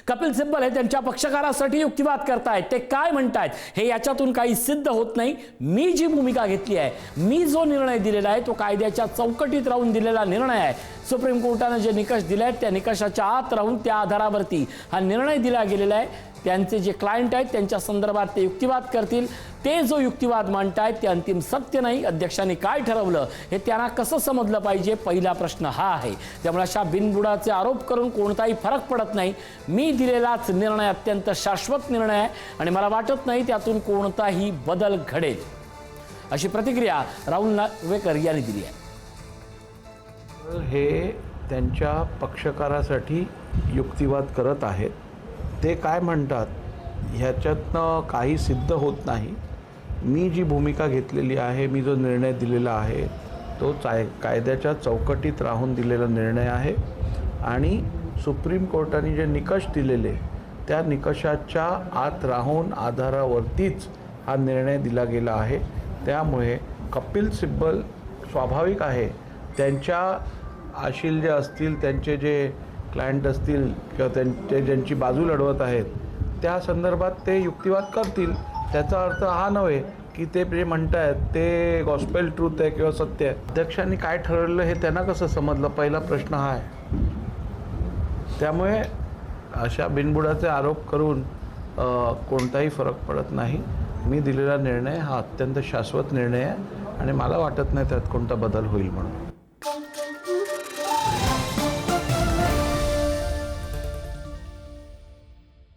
कपिल सिब्बल हे त्यांच्या पक्षकारासाठी युक्तिवाद करतायत। ते काय म्हणतायत हे याच्यातून काही सिद्ध होत नाही। मी जी भूमिका घेतली आहे, मी जो निर्णय दिलेला आहे तो कायद्याच्या चौकटीत राहून दिलेला निर्णय आहे। सुप्रीम कोर्टाने जे निकष दिले आहेत त्या निकषाच्या आत राहून त्या आधारावरती हा निर्णय दिला गेलेला आहे। त्यांचे जे क्लायंट आहेत त्यांच्या संदर्भात ते युक्तिवाद करतील। ते जो युक्तिवाद मांडतायत ते अंतिम सत्य नाही। अध्यक्षांनी काय ठरवलं हे त्यांना कसं समजलं पाहिजे, पहिला प्रश्न हा आहे। त्यामुळे अशा बिनबुडाचे आरोप करून कोणताही फरक पडत नाही। मी दिलेलाच निर्णय अत्यंत शाश्वत निर्णय आहे आणि मला वाटत नाही त्यातून कोणताही बदल घडेल, अशी प्रतिक्रिया राहुल नार्वेकर यांनी दिली आहे। हे त्यांच्या पक्षकारासाठी युक्तिवाद करत आहेत। ते काय म्हणतात ह्याच्यातनं काही सिद्ध होत नाही। मी जी भूमिका घेतलेली आहे, मी जो निर्णय दिलेला आहे तो कायद्याच्या चौकटीत राहून दिलेला निर्णय आहे आणि सुप्रीम कोर्टाने जे निकष दिलेले त्या निकषाच्या आत राहून आधारावरतीच हा निर्णय दिला गेला आहे। त्यामुळे कपिल सिब्बल स्वाभाविक आहे त्यांच्या आशील जे असतील, त्यांचे जे क्लायंट असतील किंवा त्यांचे ज्यांची बाजू लढवत आहेत त्या संदर्भात ते युक्तिवाद करतील। त्याचा अर्थ हा नव्हे की ते जे म्हणतायत ते गॉस्पेल ट्रूथ आहे किंवा सत्य आहे। अध्यक्षांनी काय ठरवलं हे त्यांना कसं समजलं, पहिला प्रश्न हा आहे। त्यामुळे अशा बिनबुडाचे आरोप करून कोणताही फरक पडत नाही। मी दिलेला निर्णय हा अत्यंत शाश्वत निर्णय आहे आणि मला वाटत नाही त्यात कोणता बदल होईल म्हणून।